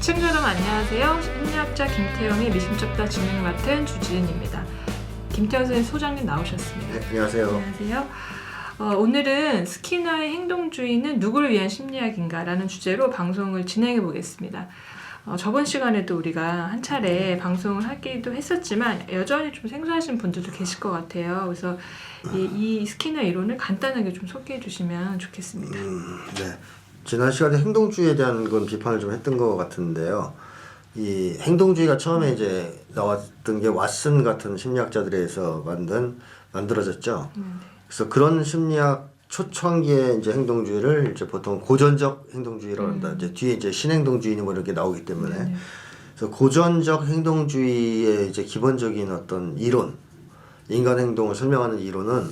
시청자 여러분 안녕하세요. 심리학자 김태형의 미심쩍다 진행을 맡은 주지은입니다. 김태형 선생님 소장님 나오셨습니다. 네, 안녕하세요. 안녕하세요. 오늘은 스키너의 행동주의는 누구를 위한 심리학인가 라는 주제로 방송을 진행해 보겠습니다. 저번 시간에도 우리가 한 차례 방송을 하기도 했었지만 여전히 좀 생소하신 분들도 계실 것 같아요. 그래서 이 스키너 이론을 간단하게 좀 소개해 주시면 좋겠습니다. 네. 지난 시간에 행동주의에 대한 건 비판을 좀 했던 것 같은데요. 이 행동주의가 처음에 이제 나왔던 게 왓슨 같은 심리학자들에 의해서 만들어졌죠. 그래서 그런 심리학 초창기의 이제 행동주의를 이제 보통 고전적 행동주의라고 한다. 이제 뒤에 이제 신행동주의 뭐 이렇게 나오기 때문에. 그래서 고전적 행동주의의 이제 기본적인 어떤 이론, 인간 행동을 설명하는 이론은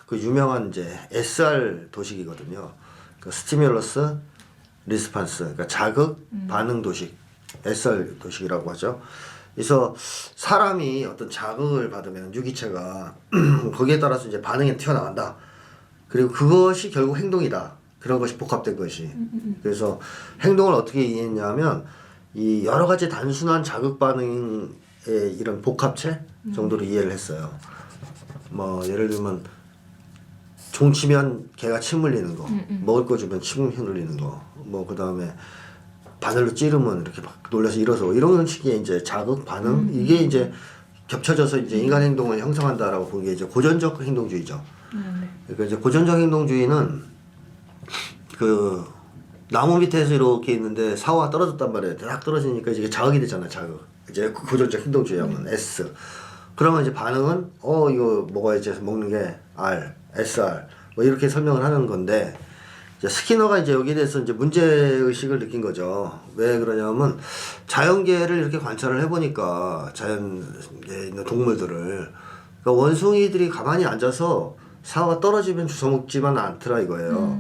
그 유명한 이제 SR 도식이거든요. 그 스티뮬러스 리스판스, 그러니까 자극 반응 도식, SR 도식이라고 하죠. 그래서 사람이 어떤 자극을 받으면 유기체가 거기에 따라서 이제 반응이 튀어나간다. 그리고 그것이 결국 행동이다. 그런 것이 복합된 것이. 그래서 행동을 어떻게 이해했냐면 이 여러 가지 단순한 자극 반응의 이런 복합체 정도로 이해를 했어요. 뭐 예를 들면 종 치면 개가 침 흘리는 거, 먹을 거 주면 침 흘리는 거, 뭐 그 다음에 바늘로 찌르면 이렇게 막 놀라서 일어서 이런 식의 이제 자극 반응 이게 이제 겹쳐져서 이제 인간 행동을 형성한다라고 보는 게 이제 고전적 행동주의죠. 그러니까 이제 고전적 행동주의는 그 나무 밑에서 이렇게 있는데 사과가 떨어졌단 말이에요. 딱 떨어지니까 이게 자극이 되잖아, 자극. 이제 고전적 행동주의 하면 S. 그러면 이제 반응은 이거 먹어야지 해서 먹는 게 R, SR 뭐 이렇게 설명을 하는 건데 이제 스키너가 이제 여기에 대해서 이제 문제의식을 느낀 거죠. 왜 그러냐면 자연계를 이렇게 관찰을 해보니까 자연에 있는 동물들을 그러니까 원숭이들이 가만히 앉아서 사과가 떨어지면 주워먹지만 않더라 이거예요.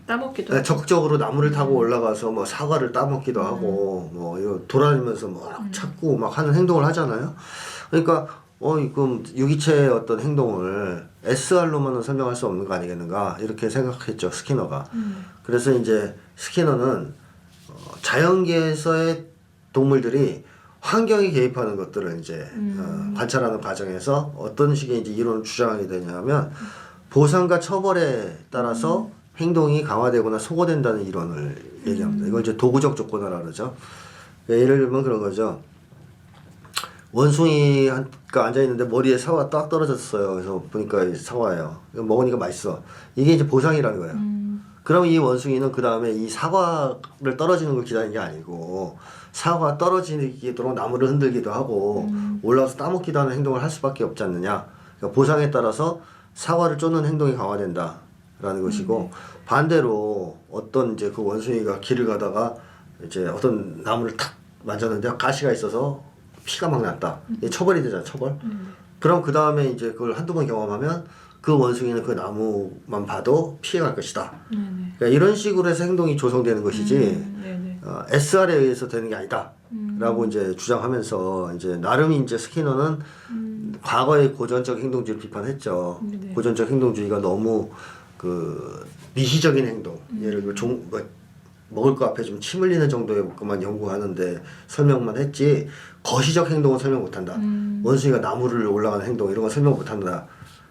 따먹기도 하고 적극적으로 나무를 타고 올라가서 뭐 사과를 따먹기도 하고 뭐 이거 돌아다니면서 막 찾고 막 하는 행동을 하잖아요. 그러니까 그럼 유기체의 어떤 행동을 SR로만은 설명할 수 없는 거 아니겠는가 이렇게 생각했죠 스키너가. 그래서 이제 스키너는 자연계에서의 동물들이 환경에 개입하는 것들을 이제 관찰하는 과정에서 어떤 식의 이제 이론을 주장하게 되냐면 보상과 처벌에 따라서 행동이 강화되거나 소거된다는 이론을 얘기합니다. 이걸 이제 도구적 조건화라 그러죠. 예를 들면 그런 거죠. 원숭이가 앉아있는데 머리에 사과가 딱 떨어졌어요. 그래서 보니까 사과예요. 먹으니까 맛있어. 이게 이제 보상이라는 거예요. 그럼 이 원숭이는 그 다음에 이 사과를 떨어지는 걸 기다리는 게 아니고 사과가 떨어지도록 나무를 흔들기도 하고 올라와서 따먹기도 하는 행동을 할 수밖에 없지 않느냐. 그러니까 보상에 따라서 사과를 쫓는 행동이 강화된다라는 것이고 반대로 어떤 이제 그 원숭이가 길을 가다가 이제 어떤 나무를 탁 만졌는데 가시가 있어서 피가 막 났다. 이게 처벌이 되잖아, 처벌. 그럼 그 다음에 이제 그걸 한두 번 경험하면 그 원숭이는 그 나무만 봐도 피해갈 것이다. 그러니까 이런 식으로 해서 행동이 조성되는 것이지, SR에 의해서 되는 게 아니다. 라고 이제 주장하면서, 이제 나름 이제 스키너는 과거의 고전적 행동주의를 비판했죠. 고전적 행동주의가 너무 그 미시적인 행동, 예를 들어 먹을 거 앞에 좀 침 흘리는 정도의 것만 연구하는데 설명만 했지 거시적 행동은 설명 못한다. 원숭이가 나무를 올라가는 행동 이런 거 설명 못한다.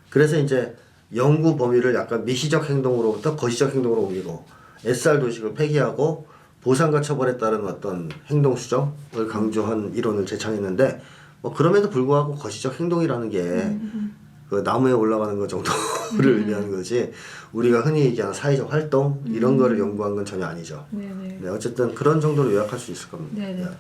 그래서 이제 연구 범위를 약간 미시적 행동으로부터 거시적 행동으로 옮기고 SR 도식을 폐기하고 보상과 처벌에 따른 어떤 행동 수정을 강조한 이론을 제창했는데 뭐 그럼에도 불구하고 거시적 행동이라는 게 그 나무에 올라가는 것 정도를 의미하는 거지 우리가 흔히 얘기하는 사회적 활동 이런 거를 연구한 건 전혀 아니죠. 네, 어쨌든 그런 정도로 요약할 수 있을 겁니다.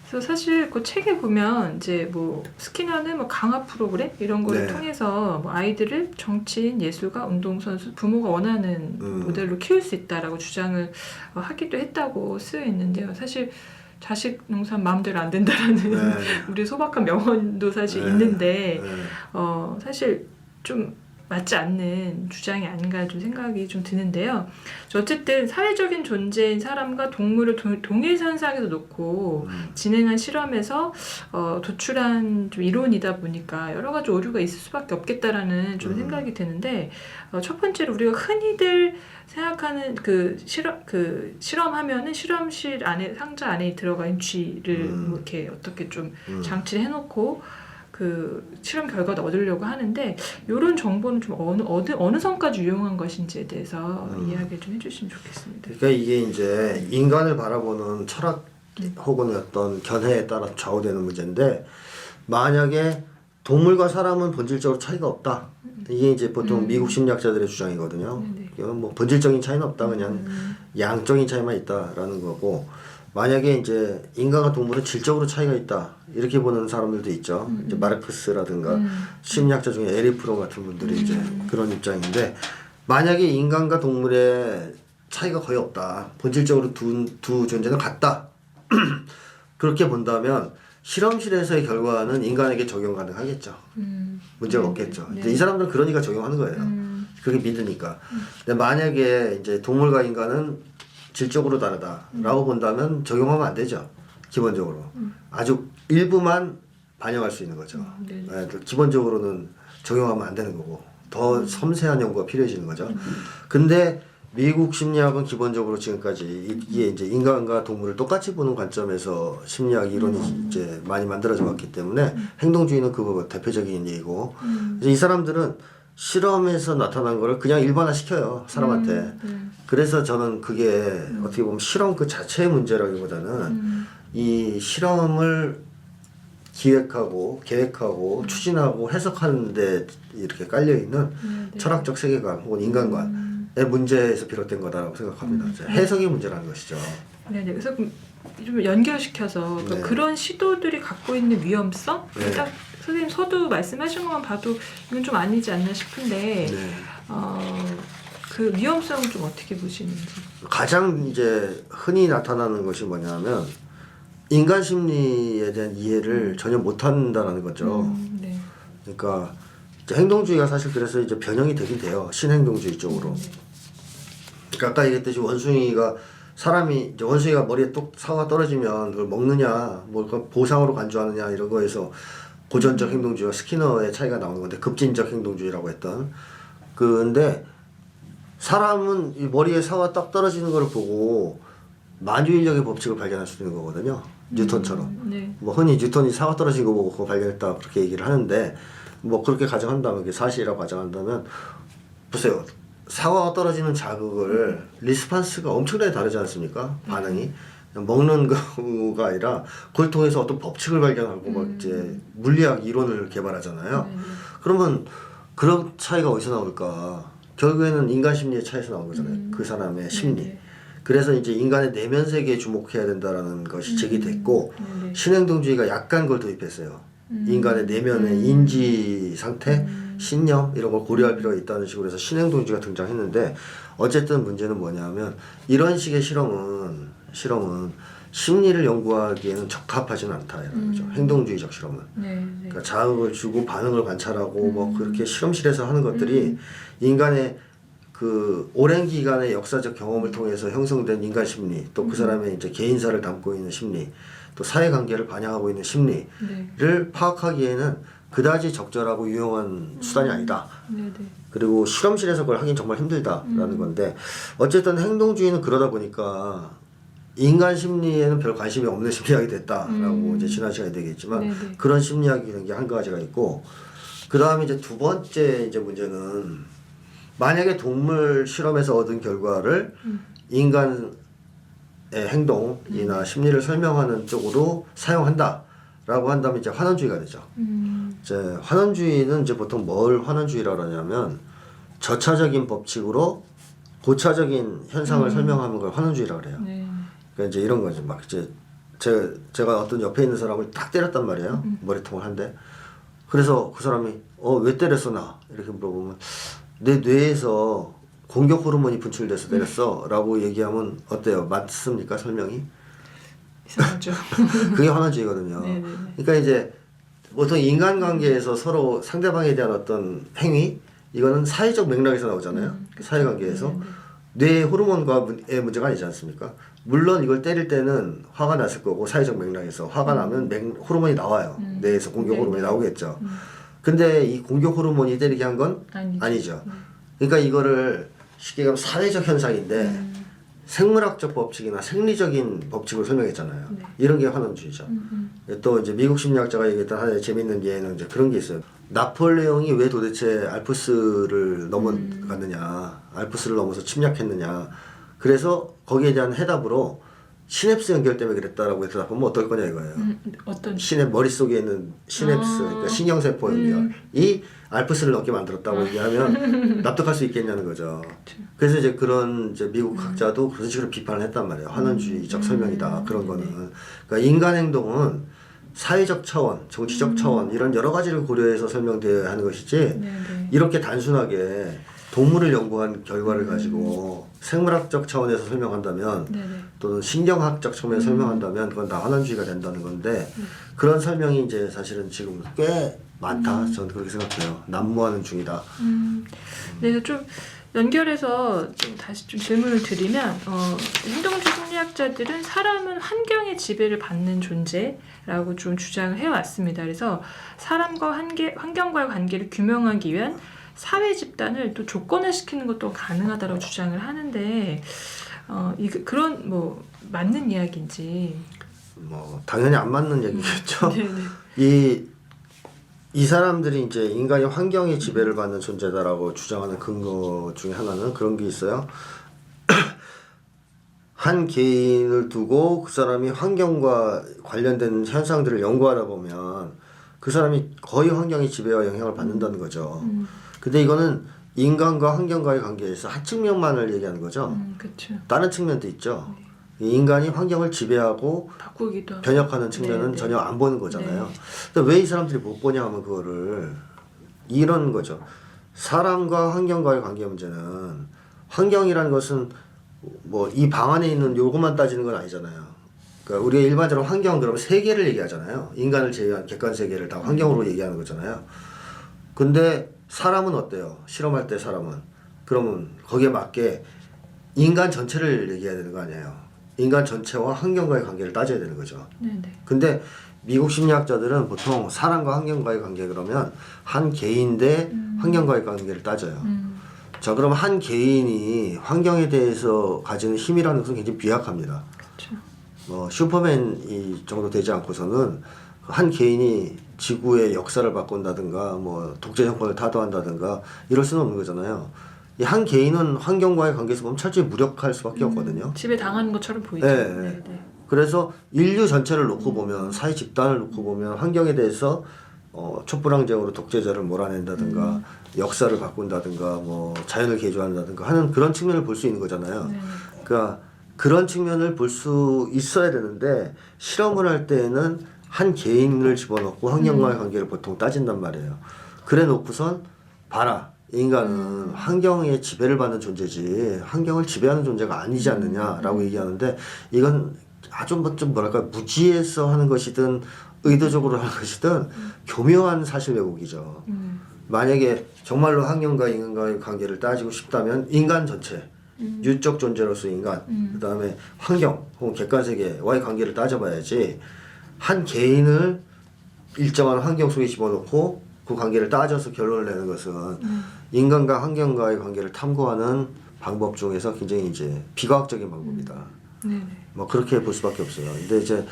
그래서 사실 그 책에 보면 이제 뭐 스키너는 뭐 강화 프로그램 이런 거를 통해서 뭐 아이들을 정치인, 예술가, 운동선수, 부모가 원하는 모델로 키울 수 있다라고 주장을 하기도 했다고 쓰여 있는데요. 사실 자식 농사는 마음대로 안 된다라는 우리 소박한 명언도 사실 있는데 사실 좀 맞지 않는 주장이 아닌가 좀 생각이 좀 드는데요. 어쨌든 사회적인 존재인 사람과 동물을 동일선상에서 놓고 진행한 실험에서 도출한 좀 이론이다 보니까 여러 가지 오류가 있을 수밖에 없겠다라는 좀 생각이 드는데 첫 번째로 우리가 흔히들 생각하는 그 실험하면은 실험실 안에 상자 안에 들어간 쥐를 뭐 이렇게 어떻게 좀 장치를 해놓고 그 실험 결과도 얻으려고 하는데 이런 정보는 좀 어느 선까지 유용한 것인지에 대해서 이야기를 좀 해주시면 좋겠습니다. 그러니까 이게 이제 인간을 바라보는 철학 혹은 어떤 견해에 따라 좌우되는 문제인데 만약에 동물과 사람은 본질적으로 차이가 없다. 이게 이제 보통 미국 심리학자들의 주장이거든요. 이건 뭐 본질적인 차이는 없다. 그냥 양적인 차이만 있다라는 거고 만약에 이제 인간과 동물은 질적으로 차이가 있다. 이렇게 보는 사람들도 있죠. 이제 마르크스라든가 심리학자 중에 에리 프롬 같은 분들이 이제 그런 입장인데 만약에 인간과 동물의 차이가 거의 없다. 본질적으로 두 존재는 같다. 그렇게 본다면 실험실에서의 결과는 인간에게 적용 가능하겠죠. 문제가 없겠죠. 이제 이 사람들은 그러니까 적용하는 거예요. 그렇게 믿으니까. 근데 만약에 이제 동물과 인간은 질적으로 다르다라고 본다면 적용하면 안 되죠. 기본적으로. 아주 일부만 반영할 수 있는 거죠. 네, 기본적으로는 적용하면 안 되는 거고 더 섬세한 연구가 필요해지는 거죠. 근데 미국 심리학은 기본적으로 지금까지 이게 이제 인간과 동물을 똑같이 보는 관점에서 심리학 이론이 이제 많이 만들어져 왔기 때문에 행동주의는 그 대표적인 얘기고 이 사람들은 실험에서 나타난 거를 그냥 일반화 시켜요 사람한테. 그래서 저는 그게 어떻게 보면 실험 그 자체의 문제라기보다는 이 실험을 기획하고 계획하고 추진하고 해석하는데 이렇게 깔려 있는 철학적 세계관 혹은 인간관의 문제에서 비롯된 거다라고 생각합니다. 해석의 문제라는 것이죠. 네, 그래서 좀 연결시켜서 네. 그런 시도들이 갖고 있는 위험성, 딱 선생님 서두 말씀하신 것만 봐도 이건 좀 아니지 않나 싶은데 그 위험성을 좀 어떻게 보시는지. 가장 이제 흔히 나타나는 것이 뭐냐면 인간 심리에 대한 이해를 전혀 못한다는 거죠. 네. 그러니까 이제 행동주의가 사실 그래서 이제 변형이 되긴 돼요. 신행동주의 쪽으로. 그러니까 아까 얘기했듯이 원숭이가 사람이 이제 원숭이가 머리에 똑 사과가 떨어지면 그걸 먹느냐, 뭐 보상으로 간주하느냐 이런 거에서 고전적 행동주의와 스키너의 차이가 나오는 건데 급진적 행동주의라고 했던. 근데 사람은 이 머리에 사과 딱 떨어지는 걸 보고 만유인력의 법칙을 발견할 수 있는 거거든요. 뉴턴처럼. 네. 뭐 흔히 뉴턴이 사과 떨어진 거 보고 그거 발견했다 그렇게 얘기를 하는데 뭐 그렇게 가정한다면 그게 사실이라고 가정한다면 보세요. 사과가 떨어지는 자극을 리스판스가 엄청나게 다르지 않습니까? 반응이. 먹는 거가 아니라 그걸 통해서 어떤 법칙을 발견하고 막 이제 물리학 이론을 개발하잖아요. 그러면 그런 차이가 어디서 나올까? 결국에는 인간 심리의 차이에서 나온 거잖아요. 그 사람의 심리. 그래서 이제 인간의 내면 세계에 주목해야 된다라는 것이 제기됐고 신행동주의가 약간 그걸 도입했어요. 인간의 내면의 인지 상태, 신념 이런 걸 고려할 필요가 있다는 식으로 해서 신행동주의가 등장했는데 어쨌든 문제는 뭐냐면 이런 식의 실험은 심리를 연구하기에는 적합하지는 않다라는 거죠. 행동주의적 실험은. 그러니까 자극을 주고 반응을 관찰하고 뭐 그렇게 실험실에서 하는 것들이 인간의 그 오랜 기간의 역사적 경험을 통해서 형성된 인간 심리, 또 그 사람의 이제 개인사를 담고 있는 심리, 또 사회관계를 반영하고 있는 심리를 파악하기에는 그다지 적절하고 유용한 수단이 아니다. 그리고 실험실에서 그걸 하긴 정말 힘들다라는 건데 어쨌든 행동주의는 그러다 보니까 인간 심리에는 별 관심이 없는 심리학이 됐다라고 이제 지난 시간에 얘기했지만 그런 심리학이 된 게 한 가지가 있고 그 다음에 이제 두 번째 이제 문제는 만약에 동물 실험에서 얻은 결과를 인간의 행동이나 심리를 설명하는 쪽으로 사용한다라고 한다면 이제 환원주의가 되죠. 이제 환원주의는 이제 보통 뭘 환원주의라고 하냐면 저차적인 법칙으로 고차적인 현상을 설명하는 걸 환원주의라고 그래요. 그러니까 이제 이런 거죠. 막 이제 제가 어떤 옆에 있는 사람을 딱 때렸단 말이에요. 머리통을 한 대. 그래서 그 사람이 왜 때렸어 나? 이렇게 물어보면 내 뇌에서 공격 호르몬이 분출돼서 때렸어 라고 얘기하면 어때요? 맞습니까? 설명이? 이상하죠. 그게 환원주의거든요. 그러니까 이제 보통 인간관계에서 서로 상대방에 대한 어떤 행위 이거는 사회적 맥락에서 나오잖아요. 사회관계에서. 뇌 호르몬과의 문제가 아니지 않습니까? 물론 이걸 때릴 때는 화가 났을 거고 사회적 맥락에서 화가 나면 호르몬이 나와요. 뇌에서 공격 호르몬이 나오겠죠. 근데 이 공격 호르몬이 때리게 한 건 아니죠. 그러니까 이거를 쉽게 말하면 사회적 현상인데 생물학적 법칙이나 생리적인 법칙을 설명했잖아요. 이런 게 환원주의죠. 또 이제 미국 심리학자가 얘기했던 하나의 재밌는 예는 이제 그런 게 있어요. 나폴레옹이 왜 도대체 알프스를 넘어갔느냐, 알프스를 넘어서 침략했느냐. 그래서 거기에 대한 해답으로 시냅스 연결 때문에 그랬다라고 해서 대답하면 어떨 거냐 이거예요. 어떤 머릿속에 있는 시냅스, 그러니까 신경세포 연결이 알프스를 넘게 만들었다고 얘기하면 납득할 수 있겠냐는 거죠. 그래서 이제 그런 이제 미국 학자도 그런 식으로 비판을 했단 말이에요. 환원주의적 설명이다. 그런 거는. 그러니까 인간 행동은 사회적 차원, 정치적 차원 이런 여러 가지를 고려해서 설명되어야 하는 것이지 이렇게 단순하게 동물을 연구한 결과를 가지고 생물학적 차원에서 설명한다면 또는 신경학적 차원에서 설명한다면 그건 다 환원주의가 된다는 건데 그런 설명이 이제 사실은 지금 꽤 많다. 저는 그렇게 생각해요. 난무하는 중이다. 그래서 좀 연결해서 좀 다시 좀 질문을 드리면 행동주의 심리학자들은 사람은 환경의 지배를 받는 존재라고 좀 주장을 해왔습니다. 그래서 사람과 환경과의 관계를 규명하기 위한 사회 집단을 또 조건화시키는 것도 가능하다고 주장을 하는데 그런 뭐 맞는 이야기인지 뭐 당연히 안 맞는 얘기겠죠. 이 사람들이 이제 인간이 환경의 지배를 받는 존재다라고 주장하는 근거 중에 하나는 그런 게 있어요. 한 개인을 두고 그 사람이 환경과 관련된 현상들을 연구하다 보면 그 사람이 거의 환경의 지배와 영향을 받는다는 거죠. 근데 이거는 인간과 환경과의 관계에서 한 측면만을 얘기하는 거죠. 그렇죠. 다른 측면도 있죠. 인간이 환경을 지배하고 바꾸기도 하고. 변혁하는 측면은 전혀 안 보는 거잖아요. 근데 왜 이 사람들이 못 보냐 하면 그거를 이런 거죠. 사람과 환경과의 관계 문제는 환경이라는 것은 뭐 이 방 안에 있는 요것만 따지는 건 아니잖아요. 그러니까 우리가 일반적으로 환경 그러면 세계를 얘기하잖아요. 인간을 제외한 객관 세계를 다 환경으로 얘기하는 거잖아요. 근데 사람은 어때요? 실험할 때 사람은 그러면 거기에 맞게 인간 전체를 얘기해야 되는 거 아니에요. 인간 전체와 환경과의 관계를 따져야 되는 거죠. 근데 미국 심리학자들은 보통 사람과 환경과의 관계 그러면 한 개인 대 환경과의 관계를 따져요. 자, 그럼 한 개인이 환경에 대해서 가지는 힘이라는 것은 굉장히 비약합니다. 뭐 슈퍼맨이 정도 되지 않고서는 한 개인이 지구의 역사를 바꾼다든가 뭐 독재 정권을 타도한다든가 이럴 수는 없는 거잖아요. 이 한 개인은 환경과의 관계에서 보면 철저히 무력할 수밖에 없거든요. 지배 당하는 것처럼 보이죠. 네. 그래서 인류 전체를 놓고 보면 사회 집단을 놓고 보면 환경에 대해서 촛불항쟁으로 독재자를 몰아낸다든가 역사를 바꾼다든가 뭐 자연을 개조한다든가 하는 그런 측면을 볼 수 있는 거잖아요. 그러니까 그런 측면을 볼 수 있어야 되는데 실험을 할 때에는 한 개인을 집어넣고 환경과의 관계를 보통 따진단 말이에요. 그래 놓고선 봐라. 인간은 환경의 지배를 받는 존재지 환경을 지배하는 존재가 아니지 않느냐라고 얘기하는데 이건 아주 좀 뭐랄까 무지해서 하는 것이든 의도적으로 하는 것이든 교묘한 사실 왜곡이죠. 만약에 정말로 환경과 인간과의 관계를 따지고 싶다면 인간 전체 유적 존재로서 인간 그다음에 환경 혹은 객관세계와의 관계를 따져봐야지 한 개인을 일정한 환경 속에 집어넣고 그 관계를 따져서 결론을 내는 것은 인간과 환경과의 관계를 탐구하는 방법 중에서 굉장히 이제 비과학적인 방법이다. 뭐 그렇게 볼 수밖에 없어요. 근데 이제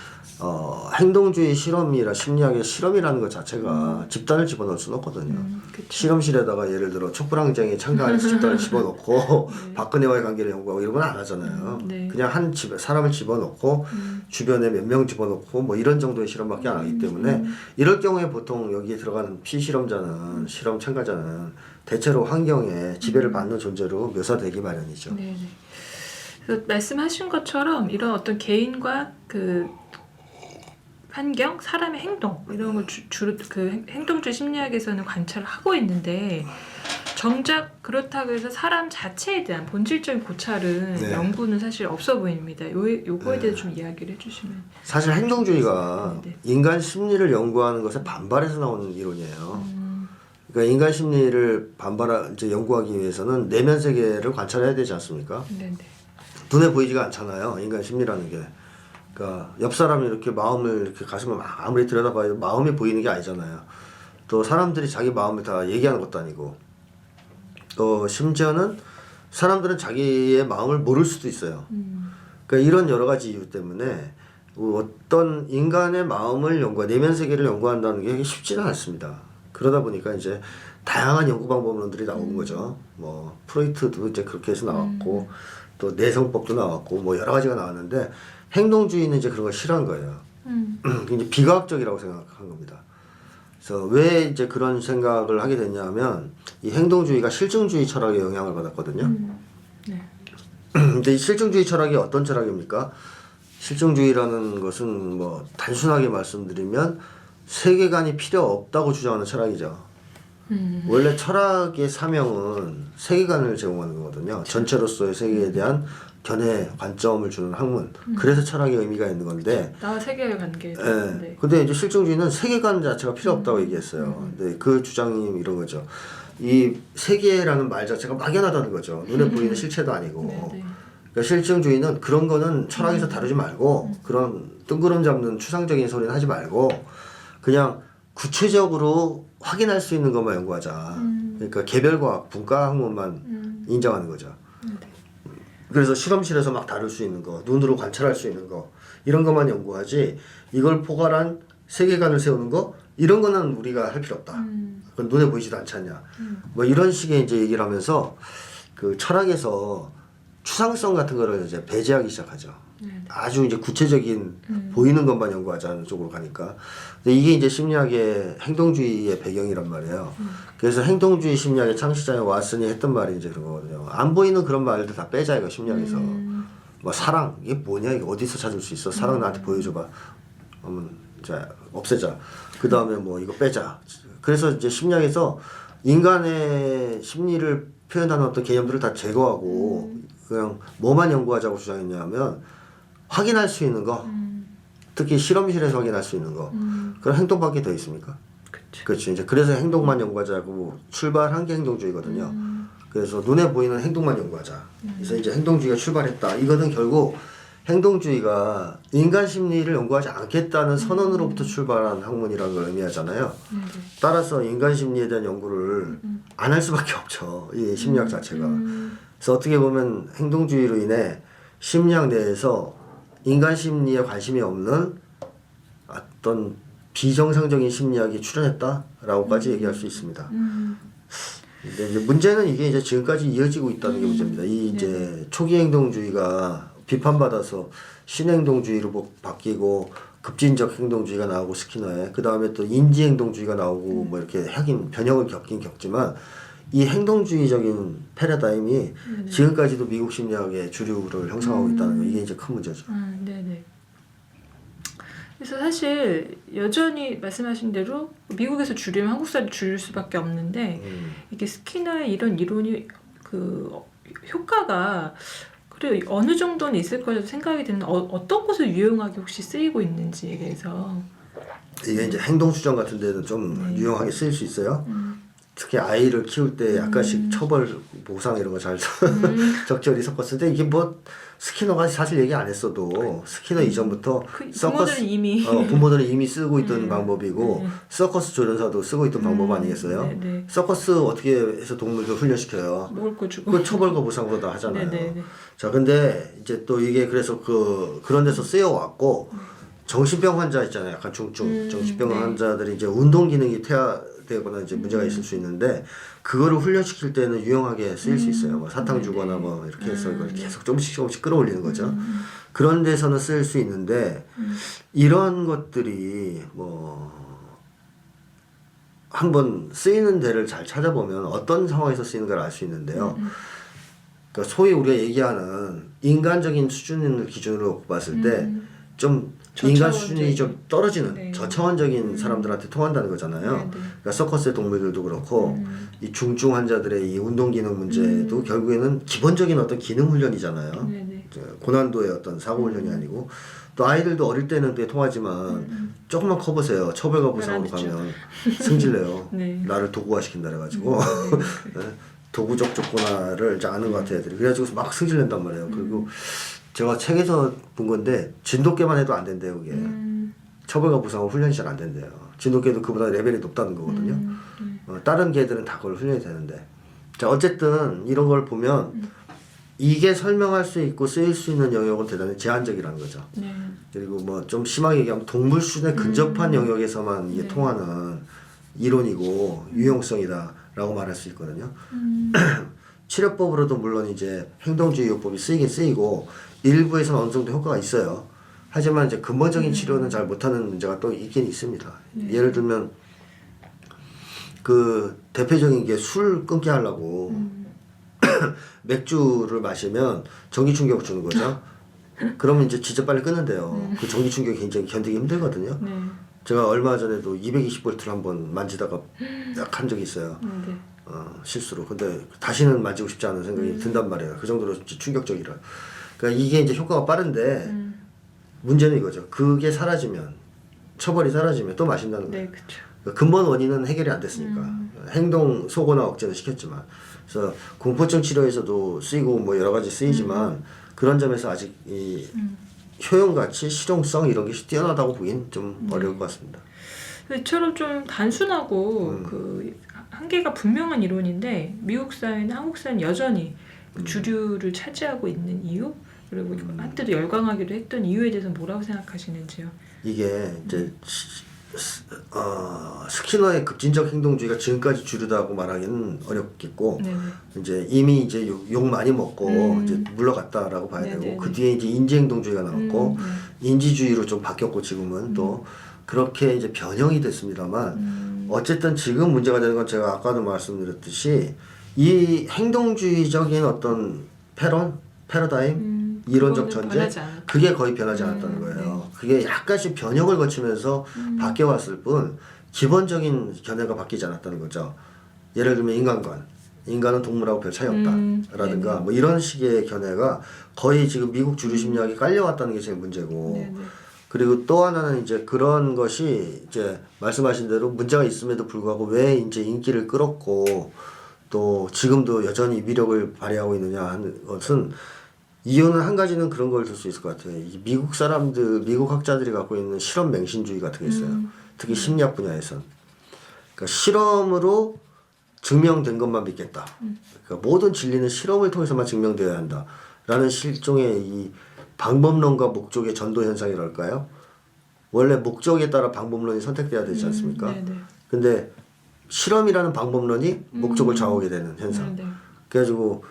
행동주의 실험이라 심리학의 실험이라는 것 자체가 집단을 집어넣을 수는 없거든요. 실험실에다가 예를 들어 촛불항쟁에 참가하는 집단을 집어넣고 박근혜와의 관계를 연구하고 이런 건 안 하잖아요. 그냥 한 사람을 집어넣고 주변에 몇 명 집어넣고 뭐 이런 정도의 실험밖에 안 하기 때문에 이럴 경우에 보통 여기에 들어가는 피실험자는 실험 참가자는 대체로 환경에 지배를 받는 존재로 묘사되기 마련이죠. 그래서 말씀하신 것처럼 이런 어떤 개인과 그 환경, 사람의 행동 이런 걸 주로 그 행동주의 심리학에서는 관찰을 하고 있는데 정작 그렇다고 해서 사람 자체에 대한 본질적인 고찰은 연구는 사실 없어 보입니다. 요거에 대해서 좀 이야기를 해주시면. 사실 행동주의가 인간 심리를 연구하는 것에 반발해서 나오는 이론이에요. 그러니까 인간 심리를 이제 연구하기 위해서는 내면 세계를 관찰해야 되지 않습니까? 네네. 눈에 보이지가 않잖아요. 인간 심리라는 게. 그러니까 옆 사람이 이렇게 마음을 이렇게 가슴을 아무리 들여다봐도 마음이 보이는 게 아니잖아요. 또 사람들이 자기 마음을 다 얘기하는 것도 아니고, 또 심지어는 사람들은 자기의 마음을 모를 수도 있어요. 그러니까 이런 여러 가지 이유 때문에 어떤 인간의 마음을 내면 세계를 연구한다는 게 쉽지는 않습니다. 그러다 보니까 이제 다양한 연구 방법론들이 나온 거죠. 뭐 프로이트도 이제 그렇게 해서 나왔고, 또 내성법도 나왔고, 뭐 여러 가지가 나왔는데 행동주의는 이제 그런 걸 싫어한 거예요. 이제 비과학적이라고 생각한 겁니다. 그래서 왜 이제 그런 생각을 하게 됐냐면 이 행동주의가 실증주의 철학의 영향을 받았거든요. 네. 근데 이 실증주의 철학이 어떤 철학입니까? 실증주의라는 것은 뭐 단순하게 말씀드리면 세계관이 필요 없다고 주장하는 철학이죠. 원래 철학의 사명은 세계관을 제공하는 거거든요. 전체로서의 세계에 대한 견해, 관점을 주는 학문. 그래서 철학의 의미가 있는 건데. 나와 세계의 관계. 네. 근데 이제 실증주의는 세계관 자체가 필요 없다고 얘기했어요. 근데 그 주장이 이런 거죠. 이 세계라는 말 자체가 막연하다는 거죠. 눈에 보이는 실체도 아니고. 네네. 그러니까 실증주의는 그런 거는 철학에서 다루지 말고 그런 뜬구름 잡는 추상적인 소리는 하지 말고 그냥 구체적으로 확인할 수 있는 것만 연구하자. 그러니까 개별과학, 분과 학문만 인정하는 거죠. 그래서 실험실에서 막 다룰 수 있는 거, 눈으로 관찰할 수 있는 거 이런 것만 연구하지 이걸 포괄한 세계관을 세우는 거 이런 거는 우리가 할 필요 없다. 그건 눈에 보이지도 않지 않냐. 뭐 이런 식의 이제 얘기를 하면서 그 철학에서 추상성 같은 거를 이제 배제하기 시작하죠. 아주 이제 구체적인 보이는 것만 연구하자는 쪽으로 가니까. 근데 이게 이제 심리학의 행동주의의 배경이란 말이에요. 그래서 행동주의 심리학의 창시자인 왓슨이 했던 말이 이제 그런 거거든요. 안 보이는 그런 말들 다 빼자 이거 심리학에서. 뭐 사랑 이게 뭐냐 이게 어디서 찾을 수 있어? 사랑 나한테 보여줘봐. 그러면 이제 없애자. 그 다음에 뭐 이거 빼자. 그래서 이제 심리학에서 인간의 심리를 표현하는 어떤 개념들을 다 제거하고 그냥 뭐만 연구하자고 주장했냐면 확인할 수 있는 거, 특히 실험실에서 확인할 수 있는 거, 그런 행동밖에 더 있습니까? 그렇죠. 이제 그래서 행동만 연구하자고 출발한 게 행동주의거든요. 그래서 눈에 보이는 행동만 연구하자. 그래서 이제 행동주의가 출발했다. 이거는 결국 행동주의가 인간 심리를 연구하지 않겠다는 선언으로부터 출발한 학문이라는 걸 의미하잖아요. 따라서 인간 심리에 대한 연구를 안 할 수밖에 없죠. 이 심리학 자체가. 그래서 어떻게 보면 행동주의로 인해 심리학 내에서 인간 심리에 관심이 없는 어떤 비정상적인 심리학이 출현했다라고까지 얘기할 수 있습니다. 근데 이제 문제는 이게 이제 지금까지 이어지고 있다는 게 문제입니다. 이 이제 초기 행동주의가 비판받아서 신행동주의로 바뀌고 급진적 행동주의가 나오고 스키너에 그 다음에 또 인지 행동주의가 나오고 뭐 이렇게 하긴 변형을 겪긴 겪지만 이 행동주의적인 패러다임이 지금까지도 미국 심리학의 주류를 형성하고 있다는 거 이게 이제 큰 문제죠. 네네. 그래서 사실 여전히 말씀하신 대로 미국에서 주류면 한국 사람이 주류일 수밖에 없는데 이게 스키너의 이런 이론이 그 효과가 그래 어느 정도는 있을 거라고 생각이 드는 어떤 곳에 유용하게 혹시 쓰이고 있는지에 대해서 이게 이제 행동 수정 같은 데는 좀 유용하게 쓰일 수 있어요. 특히 아이를 키울 때 약간씩 처벌 보상 이런 거 잘 적절히 섞었을 때 이게 뭐 스키너가 사실 얘기 안 했어도 스키너 이전부터 부모들은 이미 부모들은 이미 쓰고 있던 방법이고 서커스 조련사도 쓰고 있던 방법 아니겠어요? 서커스 어떻게 해서 동물들 훈련시켜요? 먹을 거 주고 그 처벌과 보상으로 다 하잖아요. 자 근데 이제 또 이게 그래서 그런 데서 쓰여 왔고 정신병 환자 있잖아요. 약간 중증 정신병 환자들이 이제 운동 기능이 퇴화되거나 이제 문제가 있을 수 있는데 그거를 훈련시킬 때는 유용하게 쓰일 수 있어요. 뭐 사탕 주거나 뭐 이렇게 해서 이걸 계속 조금씩 끌어올리는 거죠. 그런 데서는 쓰일 수 있는데 이런 것들이 뭐 한번 쓰이는 데를 잘 찾아보면 어떤 상황에서 쓰이는가를 알 수 있는데요. 그러니까 소위 우리가 얘기하는 인간적인 수준을 기준으로 봤을 때 좀 인간 수준이 좀 떨어지는 저차원적인 사람들한테 통한다는 거잖아요. 그러니까 서커스의 동물들도 그렇고 이 중증 환자들의 이 운동 기능 문제도 결국에는 기본적인 어떤 기능 훈련이잖아요. 고난도의 어떤 사고 훈련이 아니고 또 아이들도 어릴 때는 꽤 통하지만 조금만 커보세요. 처벌과 보상으로 가면 승질내요. 네. 나를 도구화 시킨다 그래가지고 도구적 조건화를 이제 아는 것 같아요 애들이. 그래가지고 막 승질낸단 말이에요. 그리고 제가 책에서 본 건데 진돗개만 해도 안 된대요 그게. 처벌과 보상은 훈련이 잘 안 된대요. 진돗개도 그보다 레벨이 높다는 거거든요. 다른 개들은 다 그걸 훈련이 되는데. 자 어쨌든 이런 걸 보면 이게 설명할 수 있고 쓰일 수 있는 영역은 대단히 제한적이라는 거죠. 네. 그리고 뭐 좀 심하게 얘기하면 동물 수준에 근접한 영역에서만 이게 통하는 이론이고 유용성이다라고 말할 수 있거든요. 치료법으로도 물론 이제 행동주의요법이 쓰이긴 쓰이고 일부에서는 어느 정도 효과가 있어요. 하지만 이제 근본적인 치료는 잘 못하는 문제가 또 있긴 있습니다. 예를 들면 그 대표적인 게 술 끊게 하려고 맥주를 마시면 전기 충격을 주는 거죠. 그러면 이제 진짜 빨리 끊는데요. 그 전기 충격이 굉장히 견디기 힘들거든요. 네. 제가 얼마 전에도 220볼트를 한번 만지다가 약 한 적이 있어요. 네. 실수로. 근데 다시는 만지고 싶지 않은 생각이 든단 말이에요. 그 정도로 충격적이라. 그러니까 이게 이제 효과가 빠른데 문제는 이거죠. 그게 사라지면 처벌이 사라지면 또 마신다는 거예요. 네, 그렇죠. 그러니까 근본 원인은 해결이 안 됐으니까 행동 소거나 억제는 시켰지만 그래서 공포증 치료에서도 쓰이고 뭐 여러 가지 쓰이지만 그런 점에서 아직 이 효용 가치, 실용성 이런 게 뛰어나다고 보긴 좀 어려울 것 같습니다. 이처럼 좀 단순하고 그 한계가 분명한 이론인데 미국 사회나 한국 사회는 여전히 주류를 차지하고 있는 이유 그리고 한때도 열광하기도 했던 이유에 대해서 뭐라고 생각하시는지요? 이게 이제 스키너의 급진적 행동주의가 지금까지 주류다고 말하기는 어렵겠고 네네. 이제 이미 이제 욕 많이 먹고 이제 물러갔다라고 봐야 네네네. 되고 그 뒤에 이제 인지행동주의가 나왔고 인지주의로 좀 바뀌었고 지금은 또 그렇게 이제 변형이 됐습니다만 어쨌든 지금 문제가 되는 건 제가 아까도 말씀드렸듯이 이 행동주의적인 어떤 패러다임 이론적 그거는 전제 변하지 않았다. 그게 거의 변하지 않았다는 거예요. 그게 약간씩 변형을 거치면서 바뀌어왔을 뿐 기본적인 견해가 바뀌지 않았다는 거죠. 예를 들면 인간은 동물하고 별 차이 없다라든가 뭐 이런 식의 견해가 거의 지금 미국 주류 심리학에 깔려왔다는 게 제일 문제고 네네. 그리고 또 하나는 이제 그런 것이 이제 말씀하신 대로 문제가 있음에도 불구하고 왜 이제 인기를 끌었고 또 지금도 여전히 위력을 발휘하고 있느냐 하는 것은 이유는 한 가지는 그런 걸 들 수 있을 것 같아요. 이 미국 미국 학자들이 갖고 있는 실험 맹신주의 같은 게 있어요. 특히 심리학 분야에선. 그러니까 실험으로 증명된 것만 믿겠다. 그러니까 모든 진리는 실험을 통해서만 증명되어야 한다. 라는 실종의 이 방법론과 목적의 전도 현상이랄까요? 원래 목적에 따라 방법론이 선택돼야 되지 않습니까? 근데 실험이라는 방법론이 목적을 좌우하게 되는 현상. 그래가지고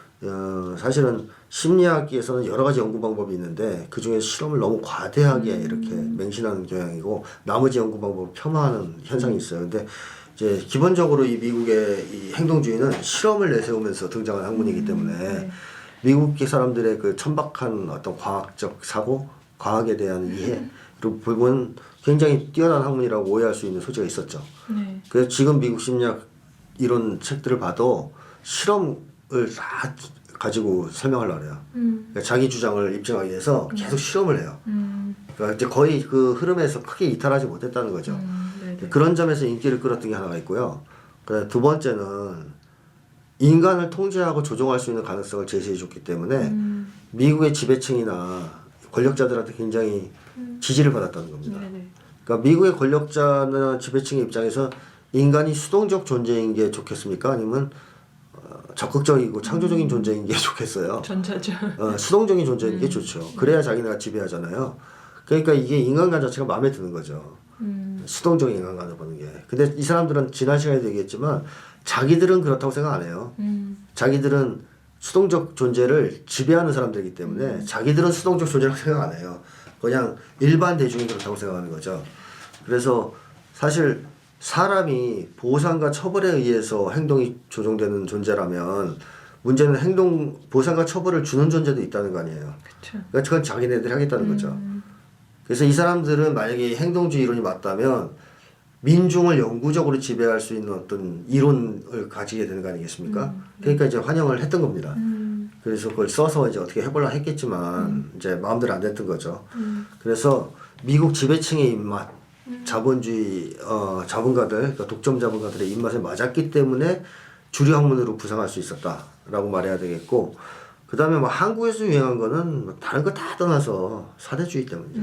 사실은 심리학에서는 여러 가지 연구 방법이 있는데 그 중에 실험을 너무 과대하게 이렇게 맹신하는 경향이고 나머지 연구 방법을 폄하하는 현상이 있어요. 근데 이제 기본적으로 이 미국의 이 행동주의는 실험을 내세우면서 등장한 학문이기 때문에 미국 사람들의 그 천박한 어떤 과학적 사고, 과학에 대한 이해로 보면 굉장히 뛰어난 학문이라고 오해할 수 있는 소지가 있었죠. 그래서 지금 미국 심리학 이론 책들을 봐도 실험을 다 가지고 설명하려고 해요. 그러니까 자기 주장을 입증하기 위해서 계속 실험을 해요. 그러니까 이제 거의 그 흐름에서 크게 이탈하지 못했다는 거죠. 그런 점에서 인기를 끌었던 게 하나가 있고요. 두 번째는 인간을 통제하고 조종할 수 있는 가능성을 제시해 줬기 때문에 미국의 지배층이나 권력자들한테 굉장히 지지를 받았다는 겁니다. 그러니까 미국의 권력자나 지배층의 입장에서 인간이 수동적 존재인 게 좋겠습니까? 아니면 적극적이고 창조적인 존재인 게 좋겠어요. 전자죠. 수동적인 존재인 게 좋죠. 그래야 자기네가 지배하잖아요. 그러니까 이게 인간관 자체가 마음에 드는 거죠. 수동적인 인간관을 보는 게. 근데 이 사람들은 지난 시간에도 얘기했지만 자기들은 그렇다고 생각 안 해요. 자기들은 수동적 존재를 지배하는 사람들이기 때문에 자기들은 수동적 존재라고 생각 안 해요. 그냥 일반 대중이 그렇다고 생각하는 거죠. 그래서 사실 사람이 보상과 처벌에 의해서 행동이 조종되는 존재라면 문제는 보상과 처벌을 주는 존재도 있다는 거 아니에요. 그러니까 그건 자기네들이 하겠다는 거죠. 그래서 이 사람들은 만약에 행동주의 이론이 맞다면 민중을 영구적으로 지배할 수 있는 어떤 이론을 가지게 되는 거 아니겠습니까? 그러니까 이제 환영을 했던 겁니다. 그래서 그걸 써서 이제 어떻게 해보려 했겠지만 이제 마음대로 안 됐던 거죠. 그래서 미국 지배층의 입맛, 자본주의 자본가들, 그러니까 독점 자본가들의 입맛에 맞았기 때문에 주류 학문으로 부상할 수 있었다라고 말해야 되겠고, 그 다음에 뭐 한국에서 유행한 거는 뭐 다른 거 다 떠나서 사대주의 때문이죠.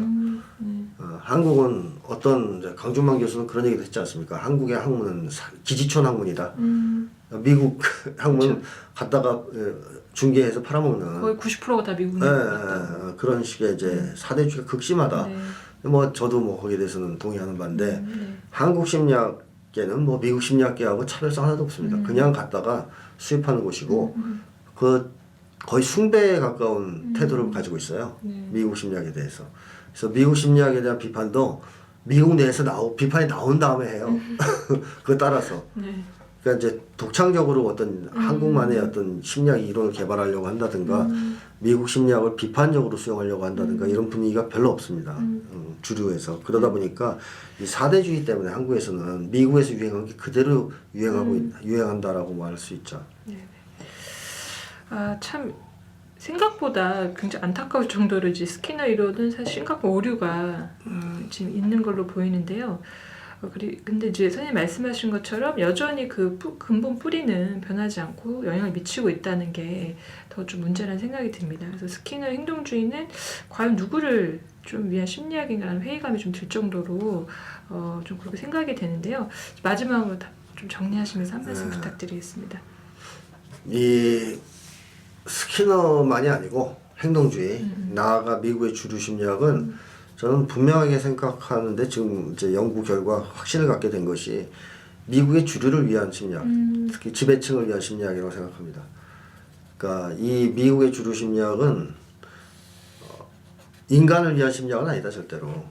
한국은 어떤 이제 강준만 교수는 그런 얘기도 했지 않습니까? 한국의 학문은 기지촌 학문이다. 미국 학문 갖다가 중개해서 팔아먹는 거의 90%가 다 미국 그런 식의 이제 사대주의가 극심하다. 네. 뭐 저도 뭐 거기에 대해서는 동의하는 바인데 한국 심리학계는 뭐 미국 심리학계하고 차별성 하나도 없습니다. 그냥 갖다가 수입하는 곳이고 그 거의 숭배에 가까운 태도를 가지고 있어요. 미국 심리학에 대해서. 그래서 미국 심리학에 대한 비판도 미국 내에서 비판이 나온 다음에 해요. 그거 따라서. 네. 그러니까 이제 독창적으로 어떤 한국만의 어떤 심리학 이론을 개발하려고 한다든가 미국 심리학을 비판적으로 수용하려고 한다든가 이런 분위기가 별로 없습니다. 주류에서. 그러다 보니까 이 사대주의 때문에 한국에서는 미국에서 유행한 게 그대로 유행한다라고 말할 수 있죠. 네. 아, 참 생각보다 굉장히 안타까울 정도로 이제 스키너 이론은 사실 심각한 오류가 지금 있는 걸로 보이는데요. 근데 이제 선생님 말씀하신 것처럼 여전히 그 근본 뿌리는 변하지 않고 영향을 미치고 있다는 게 더 좀 문제라는 생각이 듭니다. 그래서 스키너 행동주의는 과연 누구를 좀 위한 심리학인가라는 회의감이 좀 들 정도로 좀 그렇게 생각이 되는데요. 마지막으로 좀 정리하시면서 한 말씀 부탁드리겠습니다. 이 스키너만이 아니고 행동주의, 나아가 미국의 주류 심리학은 저는 분명하게 생각하는데 지금 이제 연구 결과 확신을 갖게 된 것이 미국의 주류를 위한 심리학, 특히 지배층을 위한 심리학이라고 생각합니다. 그러니까 이 미국의 주류 심리학은 인간을 위한 심리학은 아니다 절대로.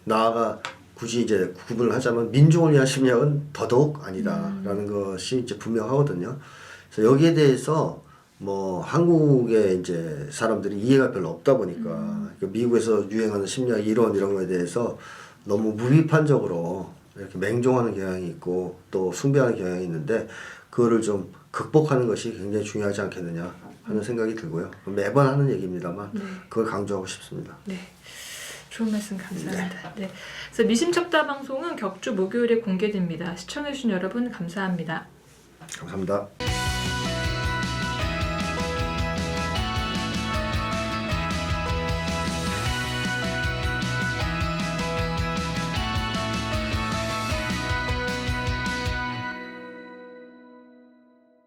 나아가 굳이 이제 구분을 하자면 민중을 위한 심리학은 더더욱 아니다라는 것이 이제 분명하거든요. 그래서 여기에 대해서 뭐 한국의 이제 사람들이 이해가 별로 없다 보니까 그러니까 미국에서 유행하는 심리학 이론 이런 거에 대해서 너무 무비판적으로 이렇게 맹종하는 경향이 있고 또 숭배하는 경향이 있는데 그거를 좀 극복하는 것이 굉장히 중요하지 않겠느냐 하는 생각이 들고요. 매번 하는 얘기입니다만 그걸 강조하고 싶습니다. 네. 좋은 말씀 감사합니다. 네. 그래서 미심쩍다 방송은 격주 목요일에 공개됩니다. 시청해주신 여러분 감사합니다. 감사합니다.